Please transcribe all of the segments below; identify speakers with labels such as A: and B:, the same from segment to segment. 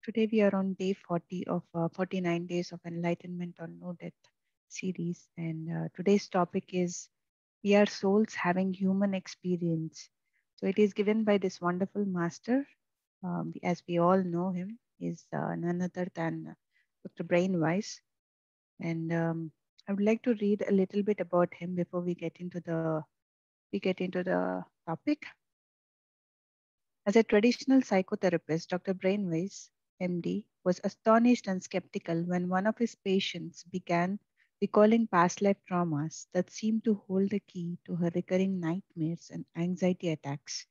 A: Today we are on day 40 of 49 Days of Enlightenment on No Death series. And today's topic is We Are Souls Having Human Experience. So it is given by this wonderful master. As we all know him, is none other than Dr. Brain Weiss. And I would like to read a little bit about him before we get into the topic. As a traditional psychotherapist, Dr. Brainways, MD, was astonished and skeptical when one of his patients began recalling past life traumas that seemed to hold the key to her recurring nightmares and anxiety attacks.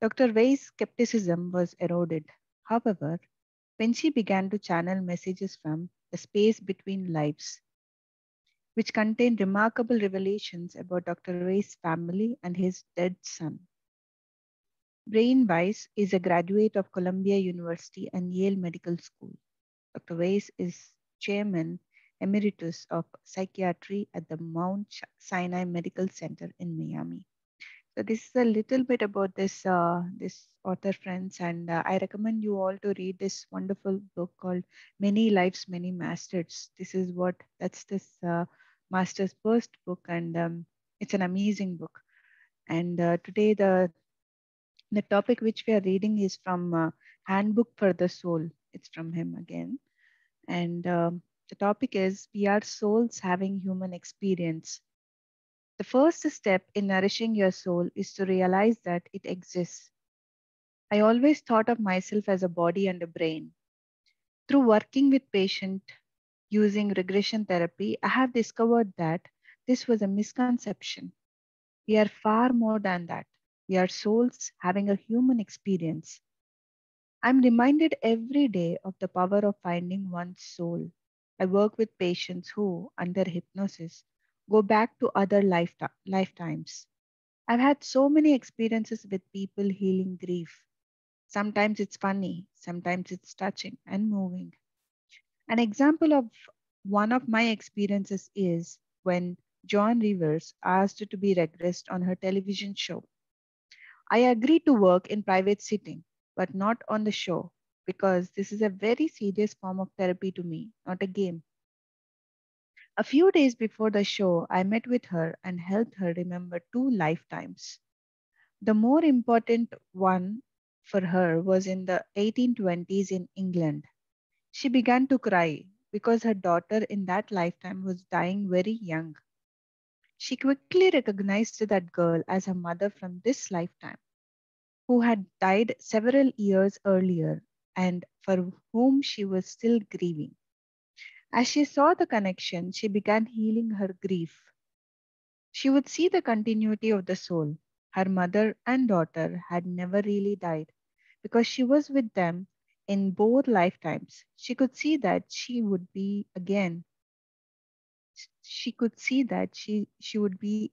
A: Dr. Weiss' skepticism was eroded. However, when she began to channel messages from the space between lives, which contained remarkable revelations about Dr. Weiss' family and his dead son. Brain Weiss is a graduate of Columbia University and Yale Medical School. Dr. Weiss is chairman emeritus of psychiatry at the Mount Sinai Medical Center in Miami. So this is a little bit about this author, friends, and I recommend you all to read this wonderful book called Many Lives, Many Masters. That's this master's first book, and it's an amazing book. And today the topic which we are reading is from Handbook for the Soul. It's from him again. And the topic is We Are Souls Having Human Experience. The first step in nourishing your soul is to realize that it exists. I always thought of myself as a body and a brain. Through working with patients using regression therapy, I have discovered that this was a misconception. We are far more than that. We are souls having a human experience. I'm reminded every day of the power of finding one's soul. I work with patients who, under hypnosis, go back to other lifetimes. I've had so many experiences with people healing grief. Sometimes it's funny, sometimes it's touching and moving. An example of one of my experiences is when John Rivers asked to be regressed on her television show. I agreed to work in private sitting, but not on the show because this is a very serious form of therapy to me, not a game. A few days before the show, I met with her and helped her remember two lifetimes. The more important one for her was in the 1820s in England. She began to cry because her daughter in that lifetime was dying very young. She quickly recognized that girl as her mother from this lifetime, who had died several years earlier and for whom she was still grieving. As she saw the connection, she began healing her grief. She would see the continuity of the soul. Her mother and daughter had never really died because she was with them in both lifetimes. She could see that she would be again. She could see that she would be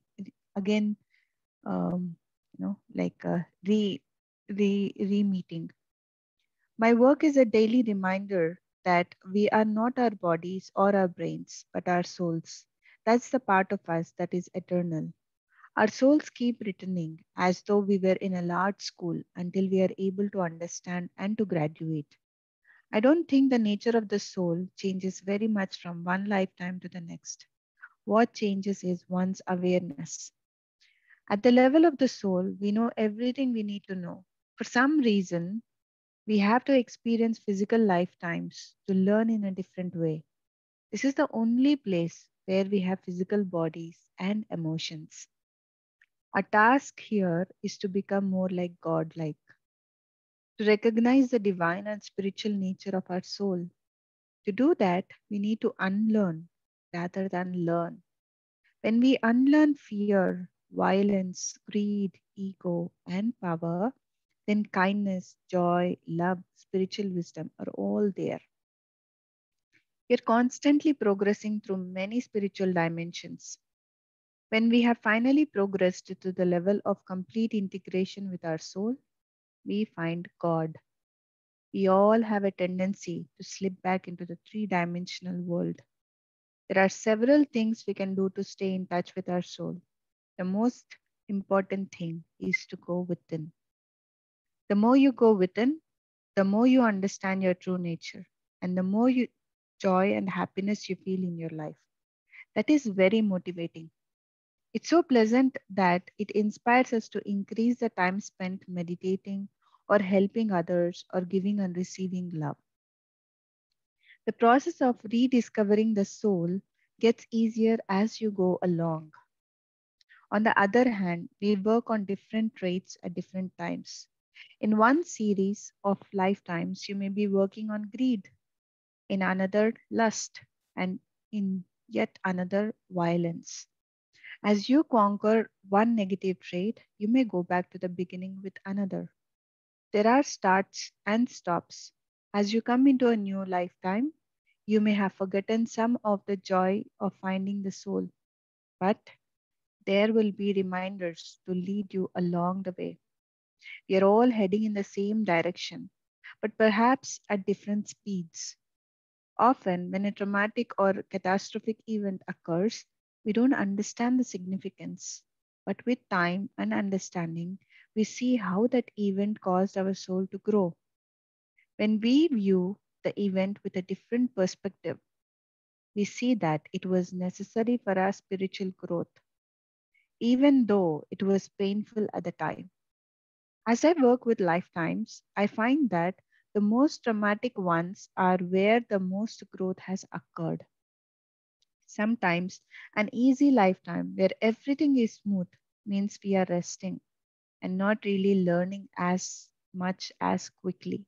A: again, like re meeting. My work is a daily reminder that we are not our bodies or our brains, but our souls. That's the part of us that is eternal. Our souls keep returning as though we were in a large school until we are able to understand and to graduate. I don't think the nature of the soul changes very much from one lifetime to the next. What changes is one's awareness. At the level of the soul, we know everything we need to know. For some reason, we have to experience physical lifetimes to learn in a different way. This is the only place where we have physical bodies and emotions. Our task here is to become more like God like, to recognize the divine and spiritual nature of our soul. To do that, we need to unlearn rather than learn. When we unlearn fear, violence, greed, ego, and power, then kindness, joy, love, spiritual wisdom are all there. We are constantly progressing through many spiritual dimensions. When we have finally progressed to the level of complete integration with our soul, we find God. We all have a tendency to slip back into the three-dimensional world. There are several things we can do to stay in touch with our soul. The most important thing is to go within. The more you go within, the more you understand your true nature and the more joy and happiness you feel in your life. That is very motivating. It's so pleasant that it inspires us to increase the time spent meditating or helping others or giving and receiving love. The process of rediscovering the soul gets easier as you go along. On the other hand, we work on different traits at different times. In one series of lifetimes, you may be working on greed, in another, lust, and in yet another, violence. As you conquer one negative trait, you may go back to the beginning with another. There are starts and stops. As you come into a new lifetime, you may have forgotten some of the joy of finding the soul, but there will be reminders to lead you along the way. We are all heading in the same direction, but perhaps at different speeds. Often, when a traumatic or catastrophic event occurs, we don't understand the significance. But with time and understanding, we see how that event caused our soul to grow. When we view the event with a different perspective, we see that it was necessary for our spiritual growth, even though it was painful at the time. As I work with lifetimes, I find that the most traumatic ones are where the most growth has occurred. Sometimes an easy lifetime where everything is smooth means we are resting and not really learning as much as quickly.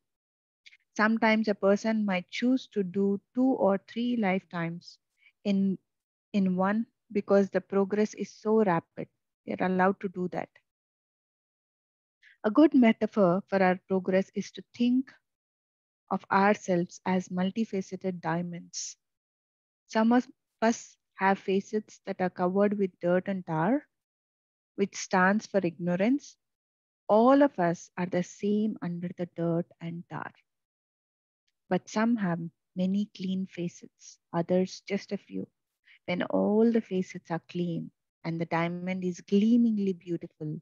A: Sometimes a person might choose to do 2 or 3 lifetimes in, in one because the progress is so rapid. We are allowed to do that. A good metaphor for our progress is to think of ourselves as multifaceted diamonds. Some of us have facets that are covered with dirt and tar, which stands for ignorance. All of us are the same under the dirt and tar, but some have many clean facets, others just a few. When all the facets are clean and the diamond is gleamingly beautiful,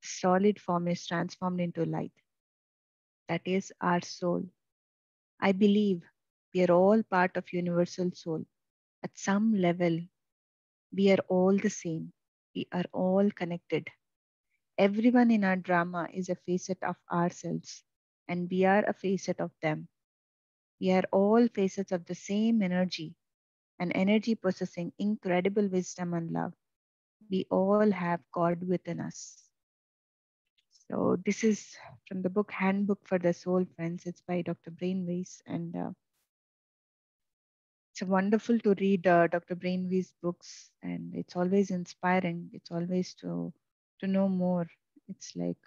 A: solid form is transformed into light. That is our soul. I believe we are all part of universal soul. At some level, we are all the same. We are all connected. Everyone in our drama is a facet of ourselves, and we are a facet of them. We are all facets of the same energy, an energy possessing incredible wisdom and love. We all have God within us. So, this is from the book Handbook for the Soul, friends. It's by Dr. Brainways, and it's wonderful to read Dr. Brainways' books, and it's always inspiring. It's always to know more. It's like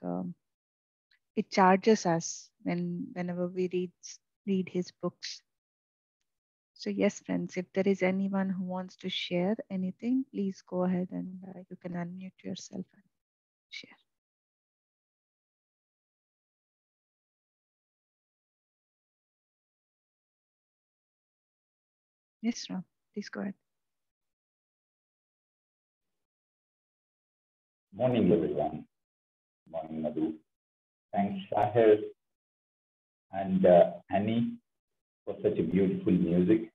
A: it charges us whenever we read his books. So yes, friends, if there is anyone who wants to share anything, please go ahead and you can unmute yourself and share. Yes, Ram, please go ahead.
B: Morning, everyone. Morning, Madhu. Thanks, Shahir and Annie, for such a beautiful music.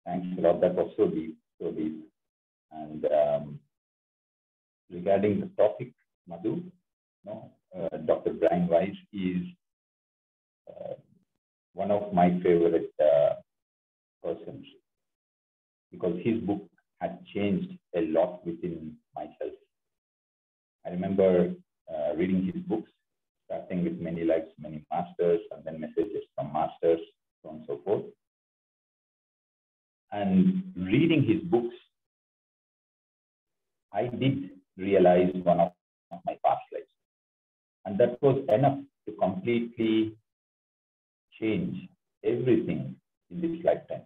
B: Thanks a lot. That was so deep, so deep. And regarding the topic, Madhu, no, Dr. Brian Weiss is one of my favorite persons because his book has changed a lot within myself. I remember reading his books, starting with Many Lives, Many Masters, and then Messages from Masters, so on and so forth. And reading his books, I did realize one of my past lives. And that was enough to completely change everything in this lifetime.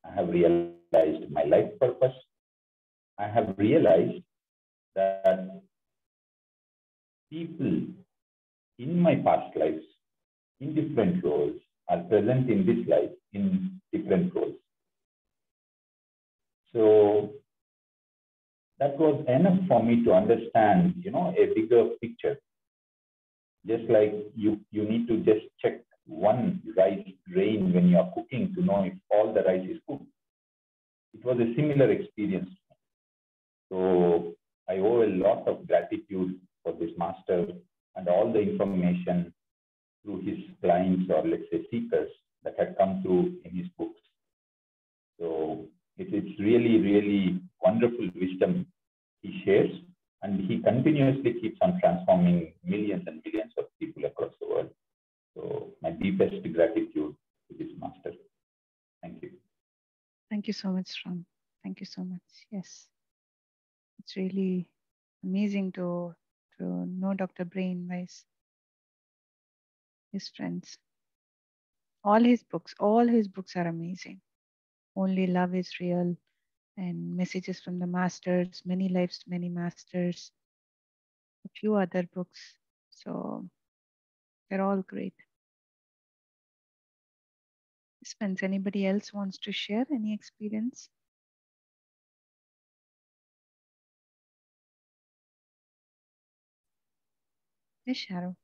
B: I have realized my life purpose. I have realized that people in my past lives, in different roles, are present in this life in different roles. So that was enough for me to understand, a bigger picture. Just like you need to just check one rice grain when you are cooking to know if all the rice is cooked. It was a similar experience. So I owe a lot of gratitude for this master and all the information through his clients, or let's say seekers, that had come through in his books. So it's really, really wonderful wisdom he shares, and he continuously keeps on transforming millions and millions of people across the world. So my deepest gratitude to this master. Thank you.
A: Thank you so much, Ram. Thank you so much. Yes. It's really amazing to know Dr. Brain Weiss, his friends. All his books are amazing. Only Love is Real, and Messages from the Masters, Many Lives, Many Masters, a few other books. So they're all great. Spence, anybody else wants to share any experience? Yes, Sharu.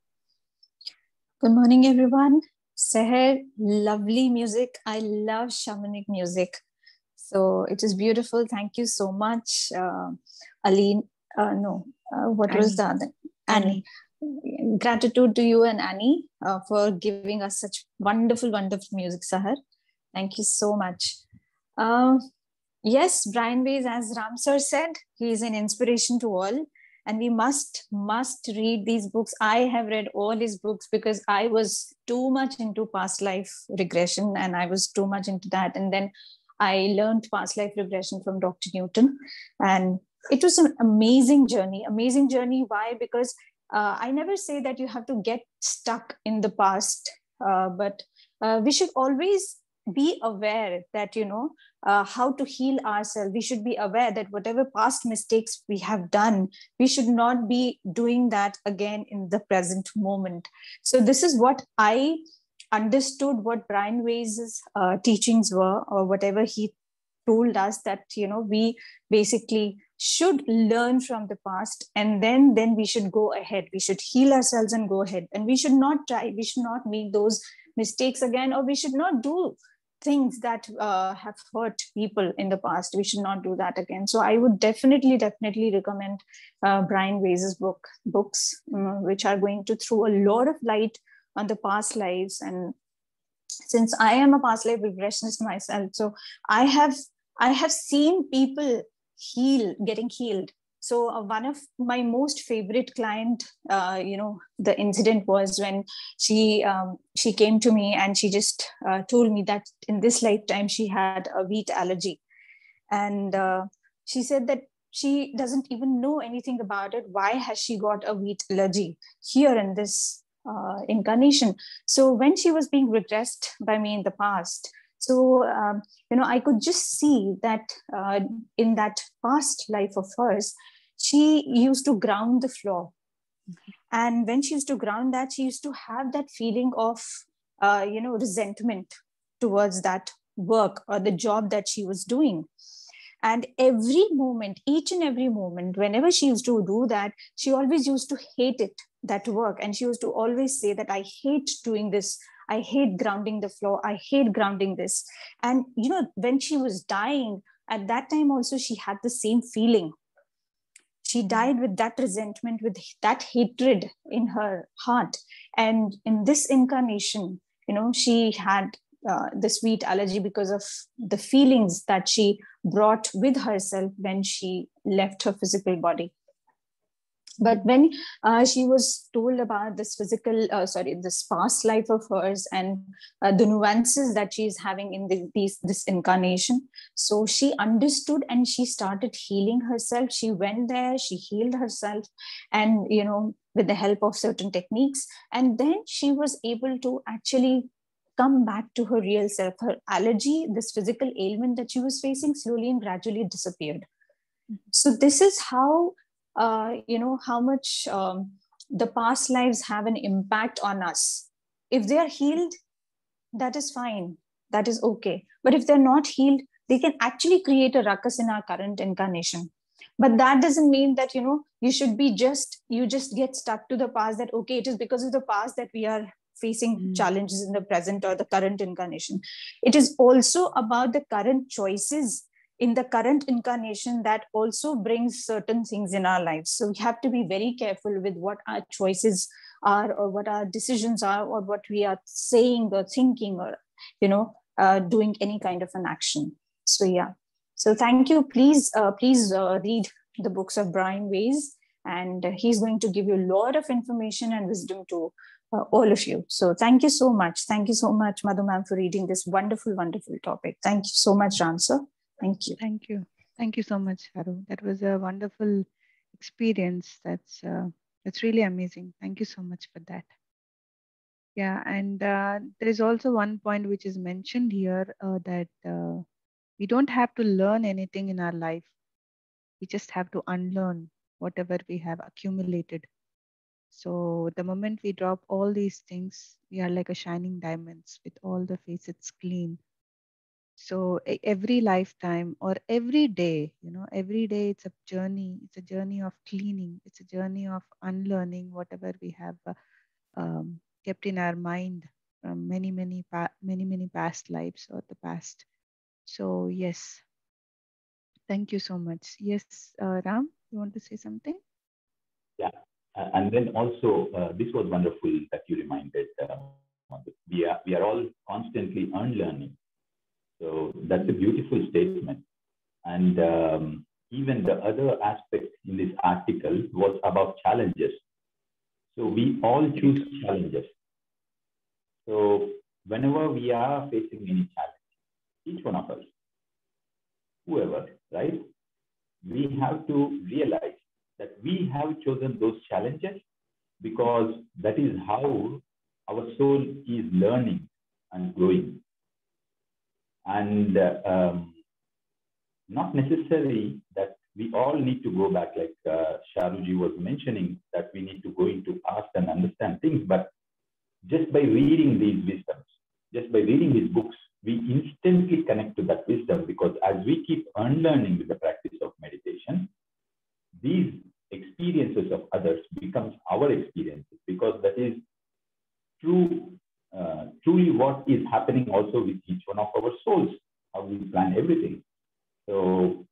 C: Good morning, everyone. Seher, lovely music. I love shamanic music. So it is beautiful. Thank you so much, Aline. What
A: Annie.
C: was the other? Annie. Gratitude to you and Annie for giving us such wonderful, wonderful music, Seher. Thank you so much. Yes, Brian Weiss, as Ram sir said, he is an inspiration to all. And we must read these books. I have read all his books because I was too much into past life regression, and I was too much into that. And then I learned past life regression from Dr. Newton. And it was an amazing journey. Amazing journey. Why? Because I never say that you have to get stuck in the past, but we should always be aware that, how to heal ourselves. We should be aware that whatever past mistakes we have done, we should not be doing that again in the present moment. So this is what I understood what Brian Weiss's teachings were, or whatever he told us, that, we basically should learn from the past, and then we should go ahead. We should heal ourselves and go ahead. And we should not make those mistakes again, or we should not do things that have hurt people in the past. We should not do that again. So I would definitely recommend Brian Weiss's books, which are going to throw a lot of light on the past lives. And since I am a past life regressionist myself, so I have seen people getting healed. So one of my most favorite client, the incident was when she came to me and she just told me that in this lifetime she had a wheat allergy. And she said that she doesn't even know anything about it. Why has she got a wheat allergy here in this incarnation? So when she was being regressed by me in the past, so, I could just see that in that past life of hers, she used to ground the floor. And when she used to ground that, she used to have that feeling of, resentment towards that work or the job that she was doing. And every moment, each and every moment, whenever she used to do that, she always used to hate it, that work. And she used to always say that I hate doing this. I hate grounding the floor. I hate grounding this. And, when she was dying, at that time also, she had the same feeling. She died with that resentment, with that hatred in her heart. And in this incarnation, she had this wheat allergy because of the feelings that she brought with herself when she left her physical body. But when she was told about this this past life of hers and the nuances that she is having in this incarnation, so she understood and she started healing herself. She went there, she healed herself, and with the help of certain techniques, and then she was able to actually come back to her real self. Her allergy, this physical ailment that she was facing, slowly and gradually disappeared. So this is how how much the past lives have an impact on us. If they are healed, that is fine, that is okay. But if they're not healed, they can actually create a ruckus in our current incarnation. But that doesn't mean that you you just get stuck to the past, that okay, it is because of the past that we are facing challenges in the present or the current incarnation. It is also about the current choices in the current incarnation that also brings certain things in our lives. So we have to be very careful with what our choices are, or what our decisions are, or what we are saying or thinking, or doing any kind of an action. So yeah, so thank you. Please read the books of Brian Weiss, and he's going to give you a lot of information and wisdom to all of you. So thank you so much. Thank you so much, Madhu ma'am, for reading this wonderful, wonderful topic. Thank you so much, Ram sir. Thank you.
A: Thank you. Thank you so much, Haru. That was a wonderful experience. That's really amazing. Thank you so much for that. Yeah, and there is also one point which is mentioned here, that we don't have to learn anything in our life. We just have to unlearn whatever we have accumulated. So the moment we drop all these things, we are like a shining diamonds with all the facets clean. So every lifetime or every day, every day it's a journey. It's a journey of cleaning. It's a journey of unlearning whatever we have kept in our mind from many past lives or the past. So yes, thank you so much. Yes, Ram, you want to say something?
B: Yeah. And then also, this was wonderful that you reminded. We are all constantly unlearning. So that's a beautiful statement. And even the other aspect in this article was about challenges. So we all choose challenges. So whenever we are facing any challenge, each one of us, whoever, right, we have to realize that we have chosen those challenges because that is how our soul is learning and growing. And not necessarily that we all need to go back, like Sharuji was mentioning, that we need to go into past and understand things, but just by reading these wisdoms, just by reading these books, we instantly connect to that wisdom, because as we keep unlearning with the practice of meditation, these experiences of others becomes our experiences, because that is truly what is happening also with each one of our souls, how we plan everything. So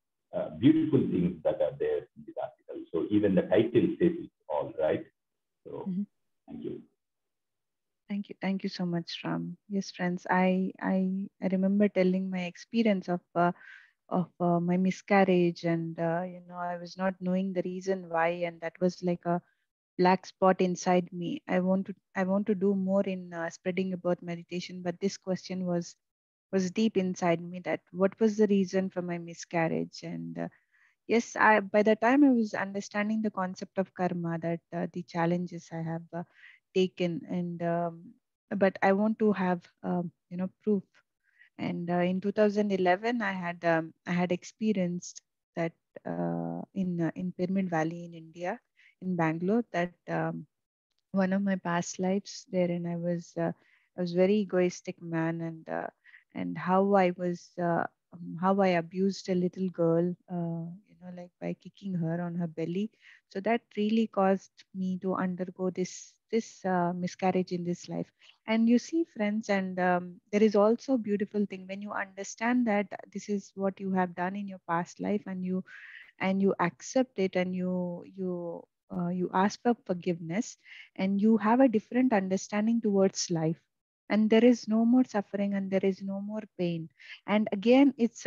B: beautiful things that are there in this article. So even the title says it all, right? So thank you.
A: Thank you so much, Ram. Yes, friends, I remember telling my experience of my miscarriage, and I was not knowing the reason why, and that was like a black spot inside me. I want to do more in spreading about meditation, but this question was deep inside me, that what was the reason for my miscarriage. And yes, by the time I was understanding the concept of karma, that the challenges I have taken, and but I want to have proof. And in 2011, I had experienced that in Pyramid Valley in India, in Bangalore, that one of my past lives therein I was very egoistic man, and how I abused a little girl, like by kicking her on her belly. So that really caused me to undergo this miscarriage in this life. And you see, friends, and there is also a beautiful thing when you understand that this is what you have done in your past life, and you accept it, and you ask for forgiveness, and you have a different understanding towards life, and there is no more suffering and there is no more pain. And again, it's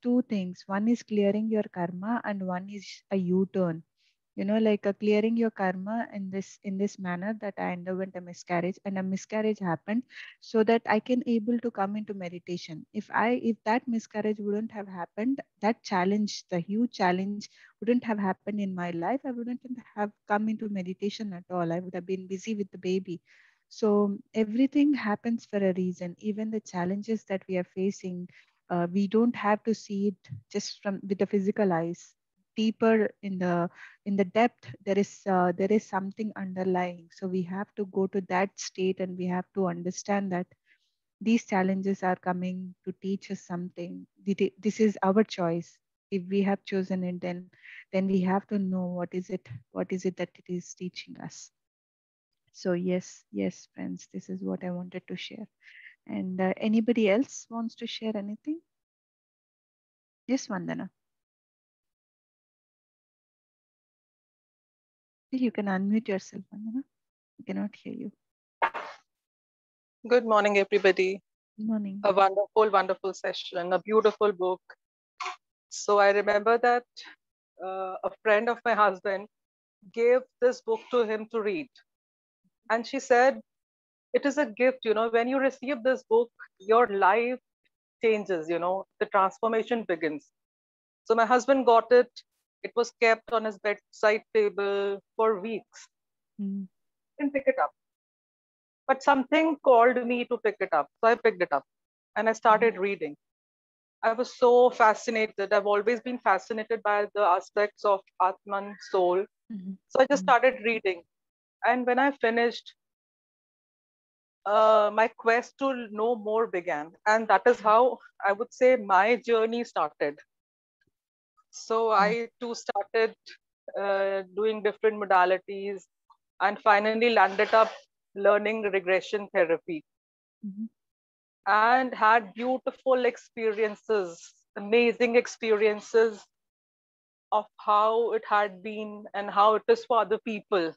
A: two things. One is clearing your karma, and one is a U-turn, like clearing your karma in this manner, that I underwent a miscarriage, and a miscarriage happened so that I can able to come into meditation. If that miscarriage wouldn't have happened, that challenge, the huge challenge, wouldn't have happened in my life, I wouldn't have come into meditation at all. I would have been busy with the baby. So everything happens for a reason. Even the challenges that we are facing, we don't have to see it just from with the physical eyes. Deeper in the depth, there is something underlying. So we have to go to that state, and we have to understand that these challenges are coming to teach us something. This is our choice. If we have chosen it, then we have to know what is it that it is teaching us. So yes, friends, this is what I wanted to share. And anybody else wants to share anything? Yes, Vandana. You can unmute yourself, Vandana. I cannot hear you.
D: Good morning, everybody.
A: Good morning.
D: A wonderful, wonderful session, a beautiful book. So I remember that a friend of my husband gave this book to him to read. And she said, it is a gift, when you receive this book, your life changes, the transformation begins. So my husband got it. It was kept on his bedside table for weeks.
A: Mm.
D: Didn't pick it up. But something called me to pick it up. So I picked it up and I started reading. I was so fascinated. I've always been fascinated by the aspects of Atman, soul.
A: Mm-hmm.
D: So I just started reading. And when I finished, my quest to know more began. And that is how I would say my journey started. So I too started doing different modalities and finally landed up learning regression therapy.
A: Mm-hmm.
D: And had beautiful experiences, amazing experiences of how it had been and how it is for other people.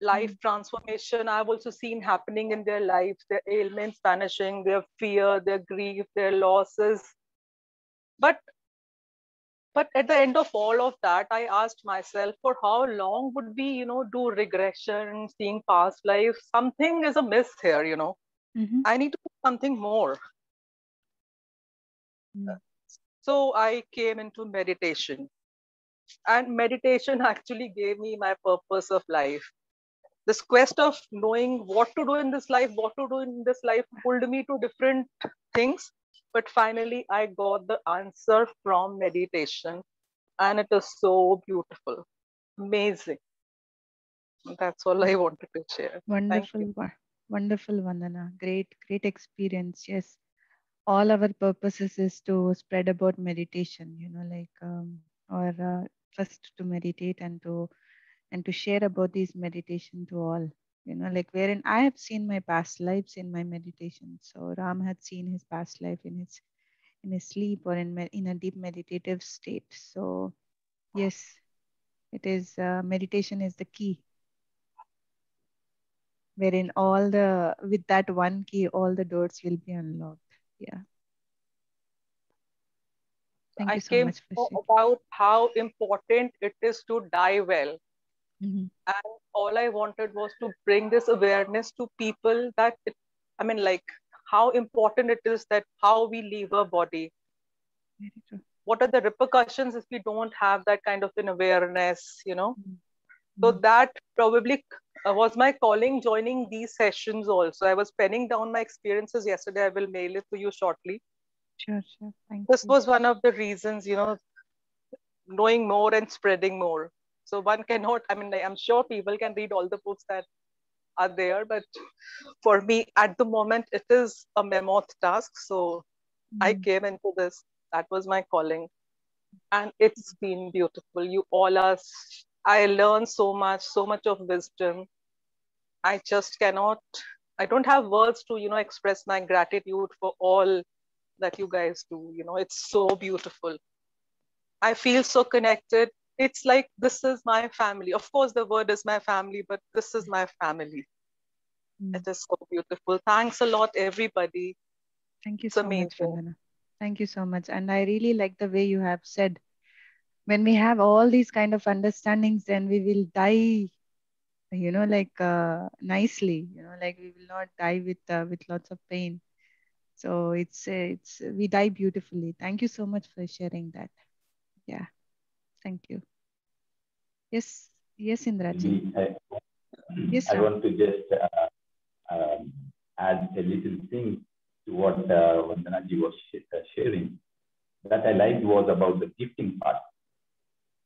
D: Life transformation I've also seen happening in their lives, their ailments vanishing, their fear, their grief, their losses. But at the end of all of that, I asked myself, for how long would we, do regression, seeing past lives? Something is amiss here.
A: Mm-hmm.
D: I need to do something more. So I came into meditation. And meditation actually gave me my purpose of life. This quest of knowing what to do in this life, pulled me to different things. But finally, I got the answer from meditation. And it is so beautiful, amazing. That's all I wanted to share. Thank you.
A: Wonderful, wonderful, Vandana. Great experience. Yes, all our purposes is to spread about meditation. Or first to meditate and to share about this meditation to all. Wherein I have seen my past lives in my meditation. So Ram had seen his past life in his sleep or in a deep meditative state. So yes, it is meditation is the key, wherein all the with that one key all the doors will be unlocked. Yeah. Thank
D: I
A: you so
D: came
A: much for
D: to know
A: sharing.
D: about how important it is to die well.
A: Mm-hmm.
D: And all I wanted was to bring this awareness to people that, how important it is that how we leave our body.
A: Very true.
D: What are the repercussions if we don't have that kind of an awareness? So
A: Mm-hmm.
D: that probably was my calling joining these sessions also. I was penning down my experiences yesterday. I will mail it to you shortly.
A: Sure. Thank
D: This
A: you.
D: was one of the reasons, knowing more and spreading more. So one cannot, I'm sure people can read all the books that are there, but for me at the moment, it is a mammoth task. So I
A: Mm-hmm.
D: came into this. That was my calling. And it's been beautiful. You all are, I learned so much of wisdom. I just cannot, I don't have words to, express my gratitude for all that you guys do. It's so beautiful. I feel so connected. It's like this is my family. Of course, the word is my family, but this is my family.
A: Mm.
D: It is so beautiful. Thanks a lot, everybody.
A: Thank you
D: It's
A: so much,
D: amazing.
A: Vandana. Thank you so much. And I really like the way you have said, when we have all these kind of understandings, then we will die, nicely, we will not die with lots of pain. So it's we die beautifully. Thank you so much for sharing that. Yeah, thank you. Yes, Indraji.
B: Maybe
A: Yes,
B: I
A: Ram.
B: want to just add a little thing to what Vandanaji was sharing. That I liked was about the gifting part,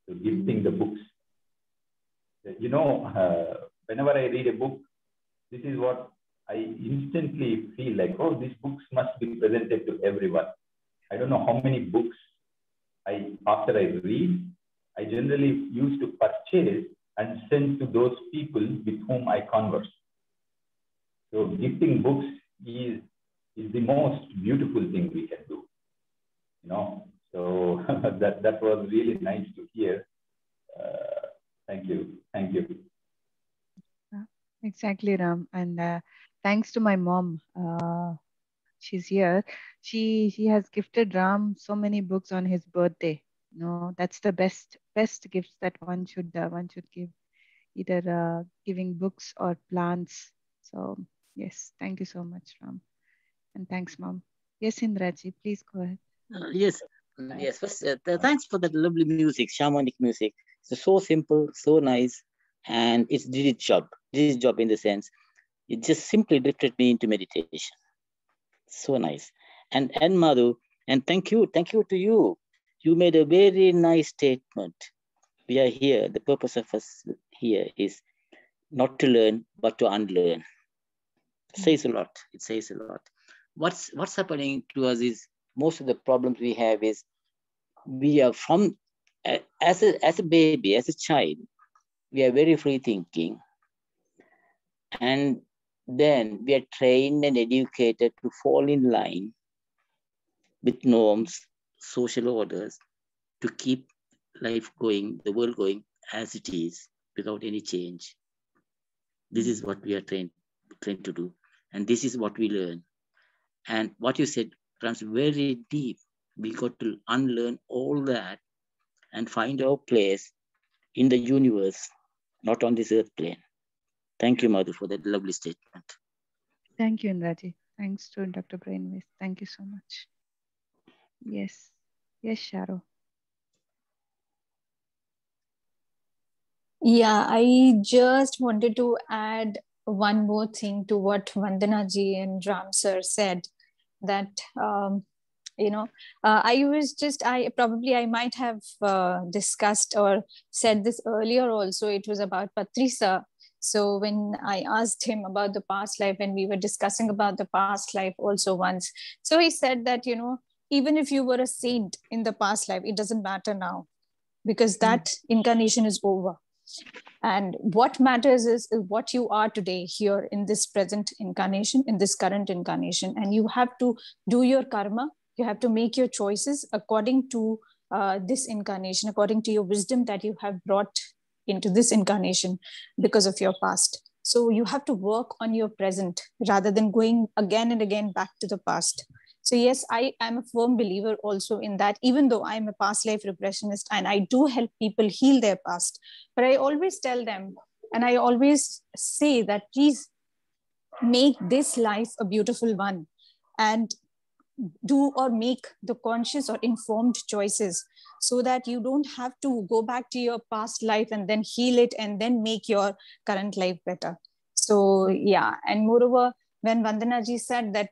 B: so gifting the books. Whenever I read a book, this is what I instantly feel like, oh, these books must be presented to everyone. I don't know how many books after I read, I generally used to purchase and send to those people with whom I converse. So gifting books is the most beautiful thing we can do, you know. So that was really nice to hear. Thank you.
A: Exactly, Ram. And thanks to my mom, she's here. She has gifted Ram so many books on his birthday. No, that's the best gifts that one should give, either giving books or plants. So yes, thank you so much, Ram, and thanks, mom. Yes, Indraji, please go ahead.
E: Yes. First, thanks for that lovely music, shamanic music. It's so simple, so nice, and it did its job. Did its job in the sense it just simply lifted me into meditation. So nice. And Madhu, and thank you to you. You made a very nice statement. We are here. The purpose of us here is not to learn, but to unlearn. It says a lot. It says a lot. What's happening to us is most of the problems we have is we are from as a baby, as a child, we are very free thinking, and then we are trained and educated to fall in line with norms, social orders, to keep life going, the world going as it is, without any change. This is what we are trained to do, and this is what we learn. And what you said runs very deep. We got to unlearn all that and find our place in the universe, not on this earth plane. Thank you, Madhu, for that lovely statement.
A: Thank you, Indraji. Thanks to Dr. Brainwaves. Thank you so much. Yes, Sharo.
C: Yeah, I just wanted to add one more thing to what Vandana ji and Ram sir said, that I might have discussed or said this earlier also. It was about Patrisa. So when I asked him about the past life, and we were discussing about the past life also once, so he said that, even if you were a saint in the past life, it doesn't matter now, because that incarnation is over. And what matters is what you are today here in this present incarnation, in this current incarnation. And you have to do your karma. You have to make your choices according to this incarnation, according to your wisdom that you have brought into this incarnation because of your past. So you have to work on your present rather than going again and again back to the past. So yes, I am a firm believer also in that, even though I'm a past life regressionist and I do help people heal their past, but I always tell them, and I always say that please make this life a beautiful one, and do or make the conscious or informed choices, so that you don't have to go back to your past life and then heal it and then make your current life better. So yeah, and moreover, when Vandana ji said that,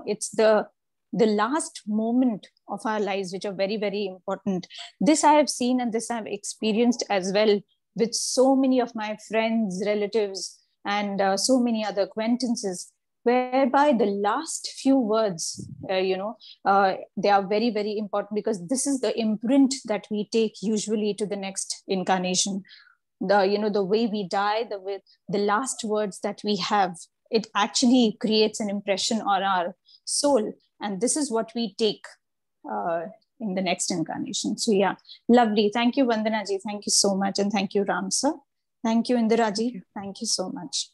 C: it's the last moment of our lives which are very, very important, this I have seen and this I have experienced as well with so many of my friends, relatives, and so many other acquaintances, whereby the last few words, they are very, very important, because this is the imprint that we take usually to the next incarnation. The way we die, the last words that we have, it actually creates an impression on our soul, and this is what we take in the next incarnation. So yeah, lovely. Thank you, Vandana ji. Thank you so much, and thank you, Ram sir. Thank you, Indira ji. Thank you so much.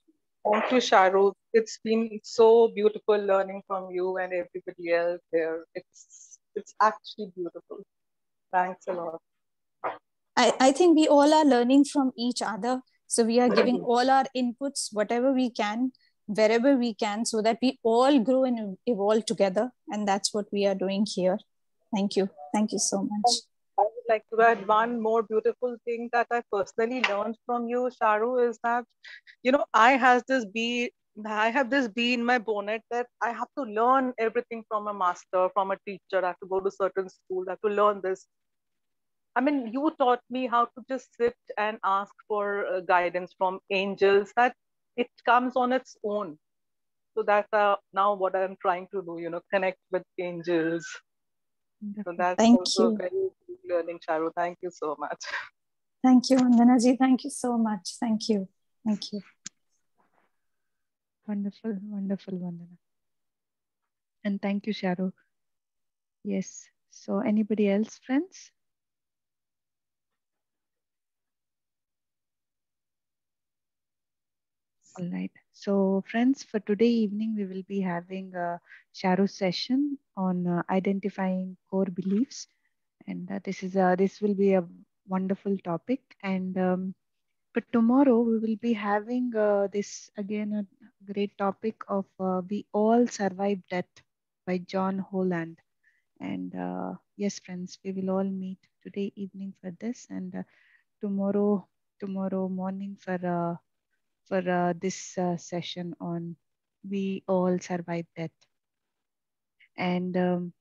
D: Thank you, Sharu. It's been so beautiful learning from you and everybody else here. It's actually beautiful. Thanks a lot.
C: I think we all are learning from each other. So we are giving all our inputs, whatever we can, wherever we can, so that we all grow and evolve together. And that's what we are doing here. Thank you. Thank you so much.
D: I would like to add one more beautiful thing that I personally learned from you, Sharu, is that, I have this bee in my bonnet that I have to learn everything from a master, from a teacher. I have to go to certain school. I have to learn this. I mean, you taught me how to just sit and ask for guidance from angels, that it comes on its own. So that's now what I'm trying to do, connect with angels. So that's
C: Thank
D: also
C: you.
D: very learning, Charu. Thank you so much.
C: Thank you, Vandana ji. Thank you so much. Thank you. Thank you.
A: Wonderful, wonderful, Vandana. And thank you, Sharu. Yes. So anybody else, friends? All right. So friends, for today evening, we will be having a Sharu session on identifying core beliefs. And this will be a wonderful topic. And for tomorrow, we will be having this again a great topic of We All Survive Death by John Holland. And yes, friends, we will all meet today evening for this, and tomorrow morning for this session on We All Survive Death. And